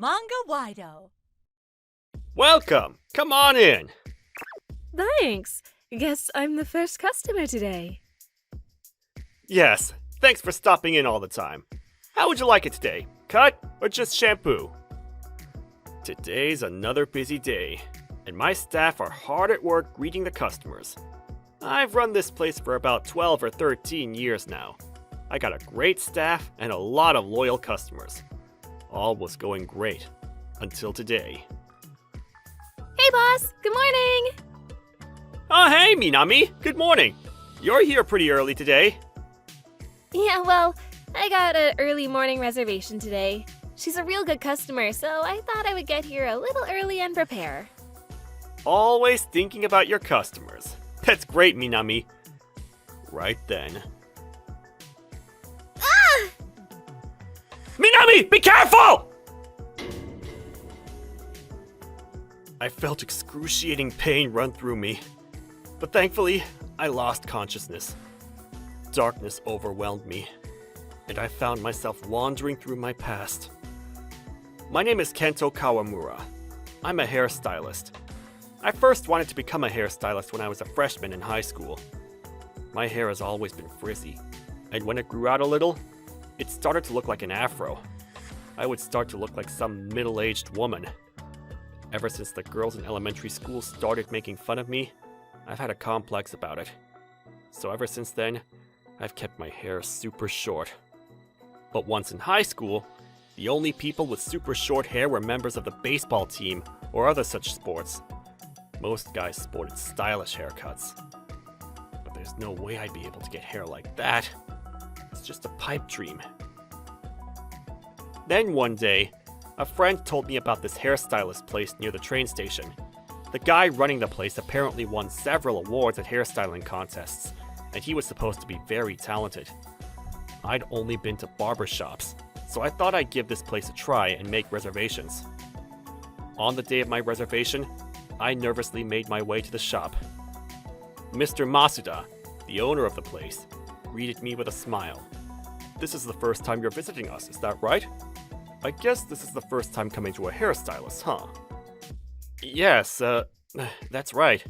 Manga-Waido. Welcome! Come on in! Thanks. Guess I'm the first customer today. Yes, thanks for stopping in all the time. How would you like it today? Cut or just shampoo? Today's another busy day, and my staff are hard at work greeting the customers. I've run this place for about 12 or 13 years now. I got a great staff and a lot of loyal customers. All was going great. Until today. Hey, boss. Good morning. Oh, hey, Minami. Good morning. You're here pretty early today. Yeah, well, I got an early morning reservation today. She's a real good customer, so I thought I would get here a little early and prepare. Always thinking about your customers. That's great, Minami. Right then. Ah! Minami, be careful! I felt excruciating pain run through me, but thankfully, I lost consciousness. Darkness overwhelmed me, and I found myself wandering through my past. My name is Kento Kawamura. I'm a hairstylist. I first wanted to become a hairstylist when I was a freshman in high school. My hair has always been frizzy, and when it grew out a little, it started to look like an afro. I would start to look like some middle-aged woman. Ever since the girls in elementary school started making fun of me, I've had a complex about it. So ever since then, I've kept my hair super short. But once in high school, the only people with super short hair were members of the baseball team or other such sports. Most guys sported stylish haircuts. But there's no way I'd be able to get hair like that. It's just a pipe dream. Then one day, a friend told me about this hairstylist place near the train station. The guy running the place apparently won several awards at hairstyling contests, and he was supposed to be very talented. I'd only been to barbershops, so I thought I'd give this place a try and make reservations. On the day of my reservation, I nervously made my way to the shop. Mr. Masuda, the owner of the place, greeted me with a smile. "This is the first time you're visiting us, is that right? I guess this is the first time coming to a hairstylist, huh?" "Yes, that's right."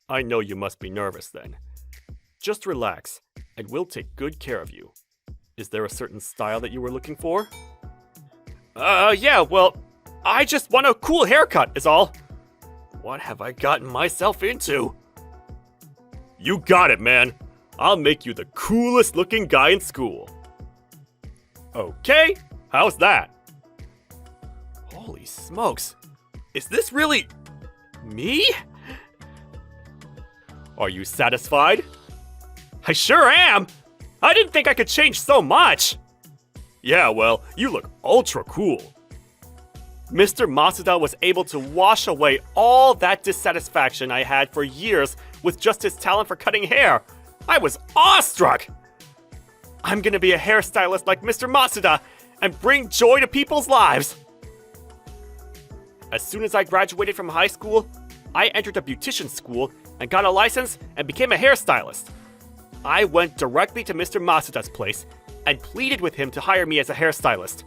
"I know you must be nervous then. Just relax, and we'll take good care of you. Is there a certain style that you were looking for?" Yeah, well, I just want a cool haircut, is all." "What have I gotten myself into?" "You got it, man. I'll make you the coolest looking guy in school." "Okay, how's that?" Holy smokes. Is this really me? Are you satisfied? I sure am! I didn't think I could change so much! Yeah, well, you look ultra cool. Mr. Masuda was able to wash away all that dissatisfaction I had for years with just his talent for cutting hair. I was awestruck! I'm gonna be a hairstylist like Mr. Masuda and bring joy to people's lives. As soon as I graduated from high school, I entered a beautician school and got a license and became a hairstylist. I went directly to Mr. Masuda's place and pleaded with him to hire me as a hairstylist.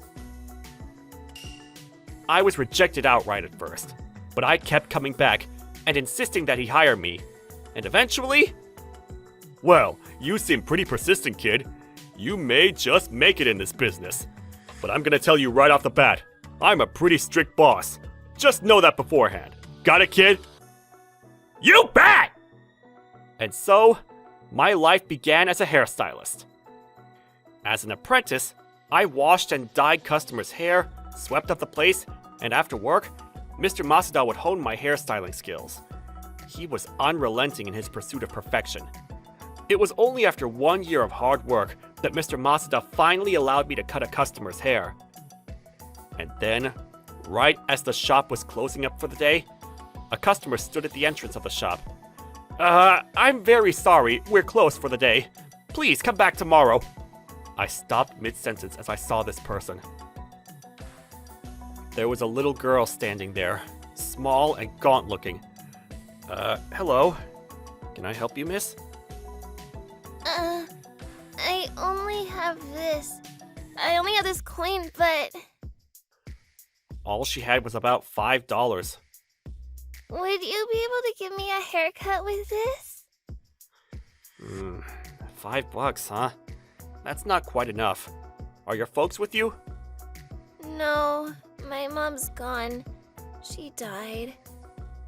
I was rejected outright at first, but I kept coming back and insisting that he hire me, and eventually... Well, you seem pretty persistent, kid. You may just make it in this business. But I'm gonna tell you right off the bat, I'm a pretty strict boss. Just know that beforehand. Got it, kid? You bet! And so, my life began as a hairstylist. As an apprentice, I washed and dyed customers' hair, swept up the place, and after work, Mr. Masuda would hone my hairstyling skills. He was unrelenting in his pursuit of perfection. It was only after 1 year of hard work that Mr. Masuda finally allowed me to cut a customer's hair. And then, right as the shop was closing up for the day, a customer stood at the entrance of the shop. I'm very sorry, we're closed for the day. Please come back tomorrow." I stopped mid-sentence as I saw this person. There was a little girl standing there, small and gaunt-looking. Hello. Can I help you, miss?" I only have this. I only have this coin, but... All she had was about $5. Would you be able to give me a haircut with this? $5, huh? That's not quite enough. Are your folks with you? No, my mom's gone. She died.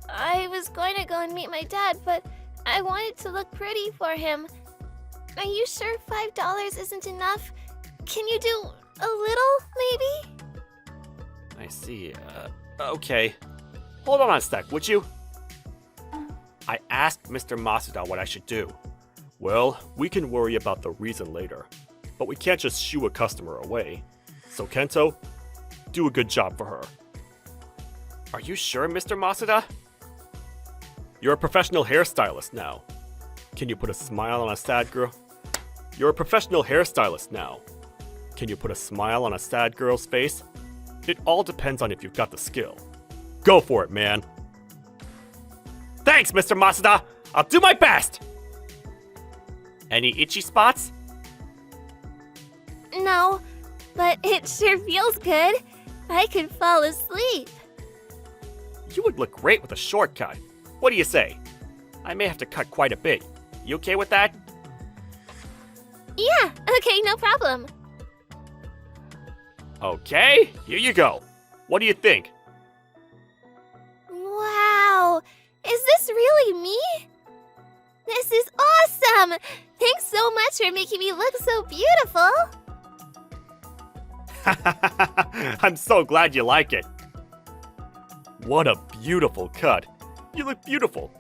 I was going to go and meet my dad, but I wanted to look pretty for him. Are you sure $5 isn't enough? Can you do a little, maybe? I see. Okay. Hold on a sec, would you? I asked Mr. Masuda what I should do. Well, we can worry about the reason later, but we can't just shoo a customer away. So Kento, do a good job for her. Are you sure, Mr. Masuda? You're a professional hairstylist now. Can you put a smile on a sad girl? You're a professional hairstylist now. Can you put a smile on a sad girl's face? It all depends on if you've got the skill. Go for it, man. Thanks, Mr. Masuda. I'll do my best. Any itchy spots? No, but it sure feels good. I could fall asleep. You would look great with a shortcut. What do you say? I may have to cut quite a bit. You okay with that? Yeah, okay, no problem. Okay, here you go. What do you think? Wow, is this really me? This is awesome! Thanks so much for making me look so beautiful. I'm so glad you like it. What a beautiful cut. You look beautiful.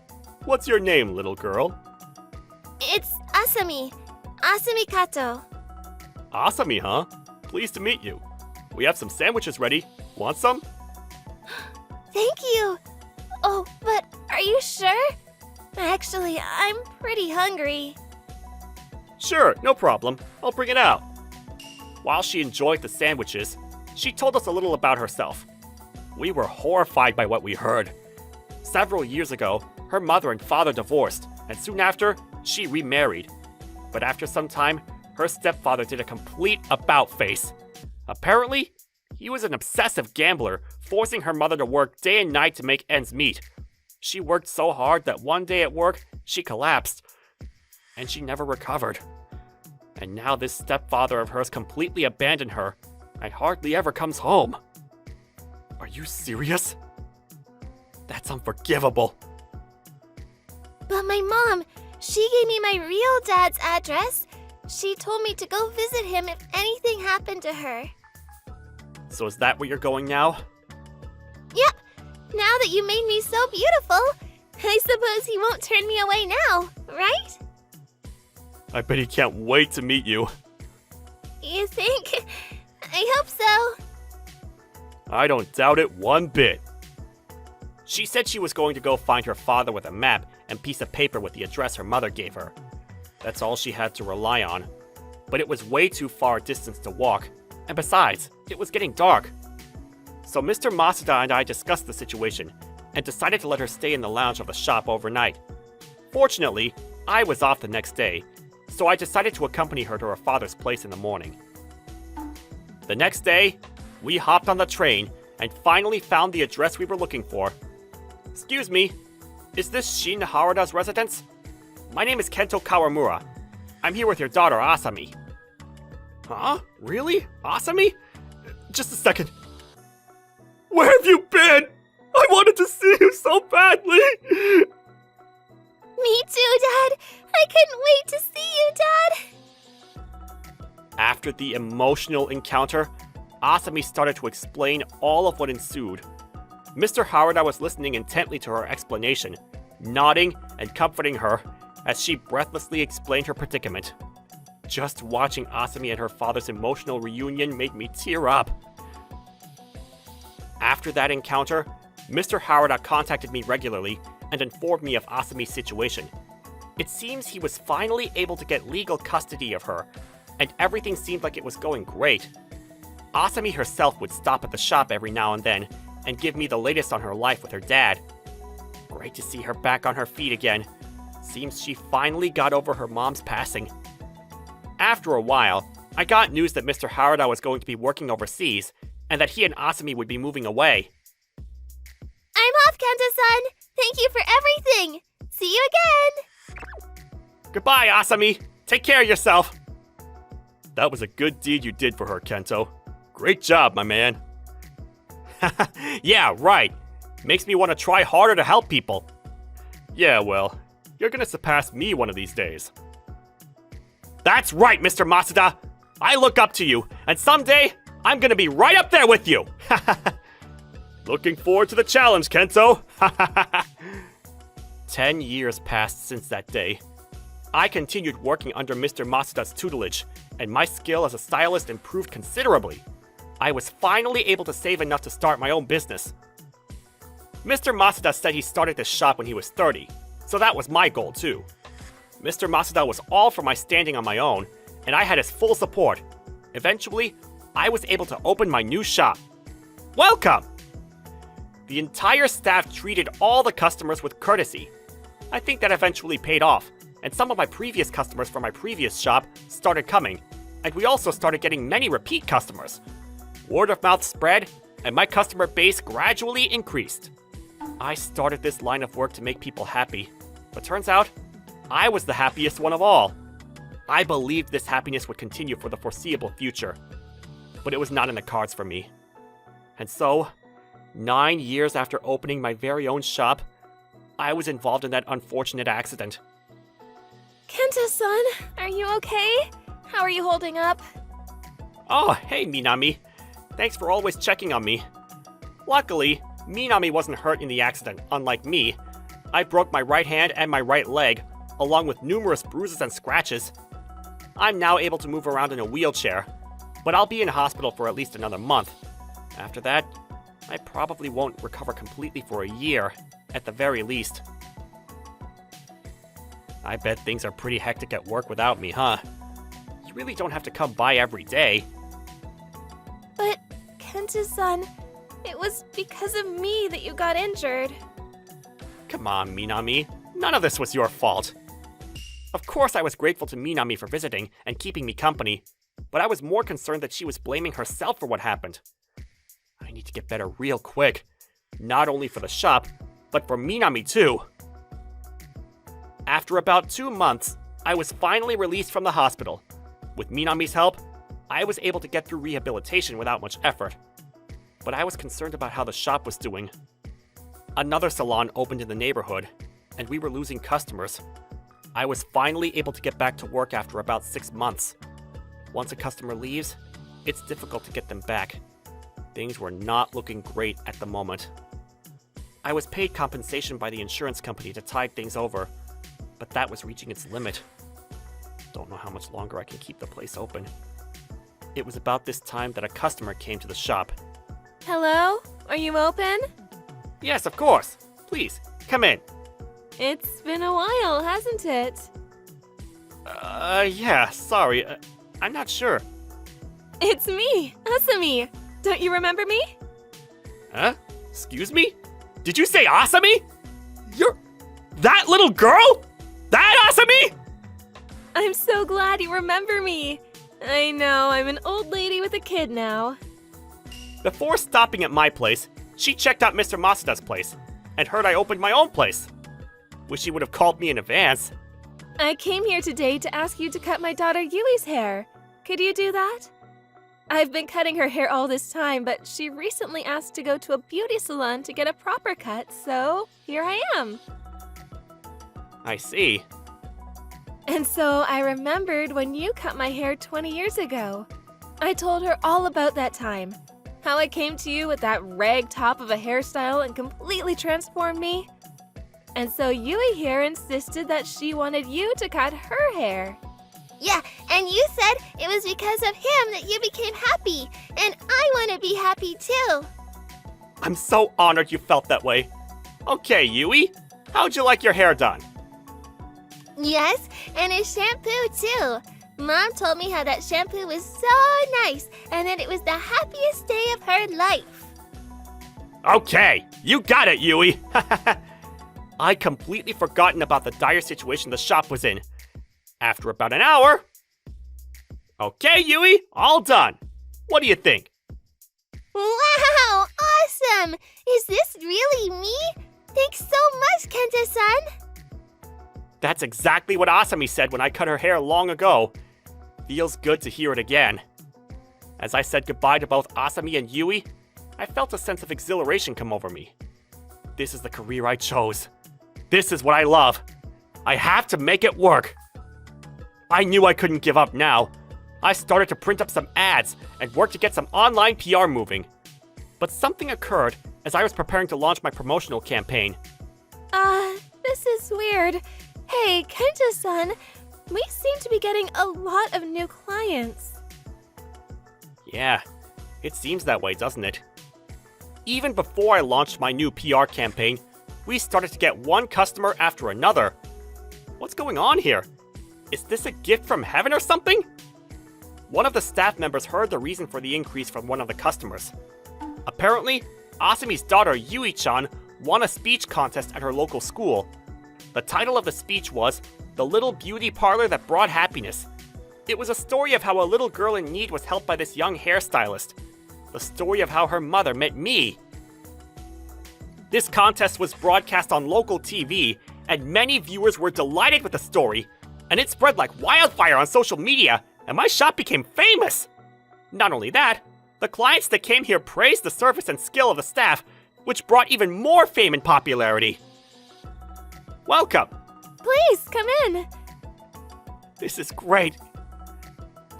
What's your name, little girl? It's Asami. Asami Kato. Asami, huh? Pleased to meet you. We have some sandwiches ready. Want some? Thank you. Oh, but are you sure? Actually, I'm pretty hungry. Sure, no problem. I'll bring it out. While she enjoyed the sandwiches, she told us a little about herself. We were horrified by what we heard. Several years ago, her mother and father divorced, and soon after, she remarried. But after some time, her stepfather did a complete about-face. Apparently, he was an obsessive gambler, forcing her mother to work day and night to make ends meet. She worked so hard that one day at work, she collapsed. And she never recovered. And now this stepfather of hers completely abandoned her and hardly ever comes home. Are you serious? That's unforgivable. But my mom, she gave me my real dad's address. She told me to go visit him if anything happened to her. So is that where you're going now? Yep. Now that you made me so beautiful, I suppose he won't turn me away now, right? I bet he can't wait to meet you. You think? I hope so. I don't doubt it one bit. She said she was going to go find her father with a map and piece of paper with the address her mother gave her. That's all she had to rely on. But it was way too far a distance to walk, and besides, it was getting dark. So Mr. Masuda and I discussed the situation and decided to let her stay in the lounge of the shop overnight. Fortunately, I was off the next day, so I decided to accompany her to her father's place in the morning. The next day, we hopped on the train and finally found the address we were looking for. Excuse me, is this Shin Harada's residence? My name is Kento Kawamura. I'm here with your daughter, Asami. Huh? Really? Asami? Just a second. Where have you been? I wanted to see you so badly! Me too, Dad! I couldn't wait to see you, Dad! After the emotional encounter, Asami started to explain all of what ensued. Mr. Harada was listening intently to her explanation, nodding and comforting her as she breathlessly explained her predicament. Just watching Asami and her father's emotional reunion made me tear up. After that encounter, Mr. Harada contacted me regularly and informed me of Asami's situation. It seems he was finally able to get legal custody of her, and everything seemed like it was going great. Asami herself would stop at the shop every now and then and give me the latest on her life with her dad. Great to see her back on her feet again. Seems she finally got over her mom's passing. After a while, I got news that Mr. Harada was going to be working overseas, and that he and Asami would be moving away. I'm off, Kenta-san. Thank you for everything. See you again. Goodbye, Asami. Take care of yourself. That was a good deed you did for her, Kento. Great job, my man. Yeah, right. Makes me want to try harder to help people. Yeah, well, you're gonna surpass me one of these days. That's right, Mr. Masuda. I look up to you, and someday, I'm gonna be right up there with you. Looking forward to the challenge, Kento. 10 years passed since that day. I continued working under Mr. Masuda's tutelage, and my skill as a stylist improved considerably. I was finally able to save enough to start my own business. Mr. Masuda said he started this shop when he was 30, so that was my goal too. Mr. Masuda was all for my standing on my own, and I had his full support. Eventually, I was able to open my new shop. Welcome! The entire staff treated all the customers with courtesy. I think that eventually paid off, and some of my previous customers from my previous shop started coming, and we also started getting many repeat customers. Word of mouth spread, and my customer base gradually increased. I started this line of work to make people happy, but turns out, I was the happiest one of all. I believed this happiness would continue for the foreseeable future, but it was not in the cards for me. And so, 9 years after opening my very own shop, I was involved in that unfortunate accident. Kenta-san, are you okay? How are you holding up? Oh, hey Minami. Thanks for always checking on me. Luckily, Minami wasn't hurt in the accident, unlike me. I broke my right hand and my right leg, along with numerous bruises and scratches. I'm now able to move around in a wheelchair, but I'll be in hospital for at least another month. After that, I probably won't recover completely for a year, at the very least. I bet things are pretty hectic at work without me, huh? You really don't have to come by every day. But, Kenta-san, it was because of me that you got injured. Come on, Minami. None of this was your fault. Of course I was grateful to Minami for visiting and keeping me company, but I was more concerned that she was blaming herself for what happened. I need to get better real quick. Not only for the shop, but for Minami too. After about 2 months, I was finally released from the hospital. With Minami's help, I was able to get through rehabilitation without much effort. But I was concerned about how the shop was doing. Another salon opened in the neighborhood, and we were losing customers. I was finally able to get back to work after about 6 months. Once a customer leaves, it's difficult to get them back. Things were not looking great at the moment. I was paid compensation by the insurance company to tide things over, but that was reaching its limit. Don't know how much longer I can keep the place open. It was about this time that a customer came to the shop. Hello? Are you open? Yes, of course. Please, come in. It's been a while, hasn't it? Yeah, sorry. I'm not sure. It's me, Asami. Don't you remember me? Huh? Excuse me? Did you say Asami? You're... that little girl? That Asami? I'm so glad you remember me. I know, I'm an old lady with a kid now. Before stopping at my place, she checked out Mr. Masuda's place, and heard I opened my own place. Wish she would have called me in advance. I came here today to ask you to cut my daughter Yui's hair. Could you do that? I've been cutting her hair all this time, but she recently asked to go to a beauty salon to get a proper cut, so here I am. I see. And so I remembered when you cut my hair 20 years ago. I told her all about that time. How I came to you with that rag top of a hairstyle and completely transformed me. And so Yui here insisted that she wanted you to cut her hair. Yeah, and you said it was because of him that you became happy, and I want to be happy too. I'm so honored you felt that way. Okay, Yui, how'd you like your hair done? Yes, and his shampoo too. Mom told me how that shampoo was so nice, and that it was the happiest day of her life. Okay, you got it, Yui. I completely forgotten about the dire situation the shop was in. After about an hour... Okay, Yui, all done. What do you think? Wow, awesome! Is this really me? Thanks so much, Kenta-san! That's exactly what Asami said when I cut her hair long ago. Feels good to hear it again. As I said goodbye to both Asami and Yui, I felt a sense of exhilaration come over me. This is the career I chose. This is what I love. I have to make it work. I knew I couldn't give up now. I started to print up some ads and work to get some online PR moving. But something occurred as I was preparing to launch my promotional campaign. This is weird. Hey, Kenta-san, we seem to be getting a lot of new clients. Yeah, it seems that way, doesn't it? Even before I launched my new PR campaign, we started to get one customer after another. What's going on here? Is this a gift from heaven or something? One of the staff members heard the reason for the increase from one of the customers. Apparently, Asami's daughter Yui-chan won a speech contest at her local school. The title of the speech was The Little Beauty Parlor That Brought Happiness. It was a story of how a little girl in need was helped by this young hairstylist. The story of how her mother met me. This contest was broadcast on local TV, and many viewers were delighted with the story, and it spread like wildfire on social media, and my shop became famous. Not only that, the clients that came here praised the service and skill of the staff, which brought even more fame and popularity. Welcome. Please, come in. This is great.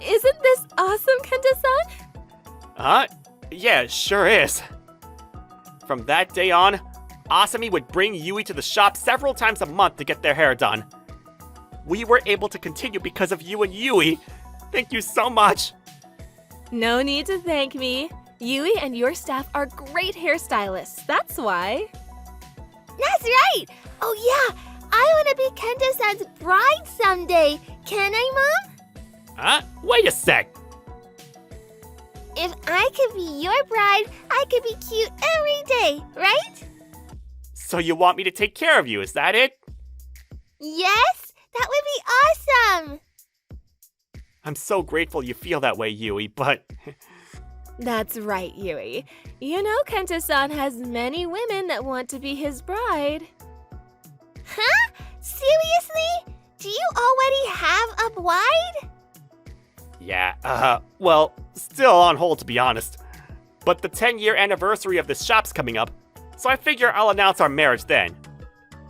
Isn't this awesome, Kenta-san? Yeah, it sure is. From that day on, Asami would bring Yui to the shop several times a month to get their hair done. We were able to continue because of you and Yui. Thank you so much. No need to thank me. Yui and your staff are great hairstylists, that's why. That's right! Oh yeah, I want to be Kenta-san's bride someday. Can I, Mom? Wait a sec. If I could be your bride, I could be cute every day, right? So you want me to take care of you, is that it? Yes, that would be awesome! I'm so grateful you feel that way, Yui, but... That's right, Yui. You know Kenta-san has many women that want to be his bride. Huh? Seriously? Do you already have a bride? Yeah, well, still on hold to be honest. But the 10-year anniversary of this shop's coming up, so I figure I'll announce our marriage then.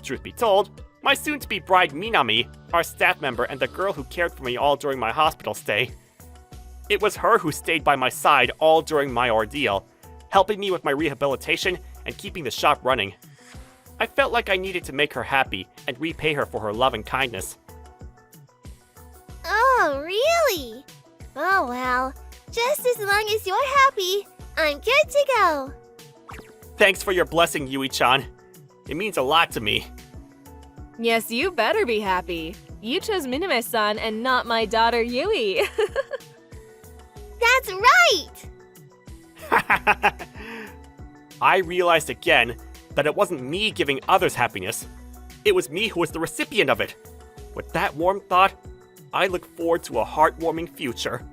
Truth be told, my soon-to-be bride Minami, our staff member and the girl who cared for me all during my hospital stay. It was her who stayed by my side all during my ordeal, helping me with my rehabilitation and keeping the shop running. I felt like I needed to make her happy and repay her for her love and kindness. Oh, really? Oh well, just as long as you're happy, I'm good to go. Thanks for your blessing, Yui-chan. It means a lot to me. Yes, you better be happy. You chose Miname-san and not my daughter Yui. That's right! I realized again that it wasn't me giving others happiness. It was me who was the recipient of it. With that warm thought, I look forward to a heartwarming future.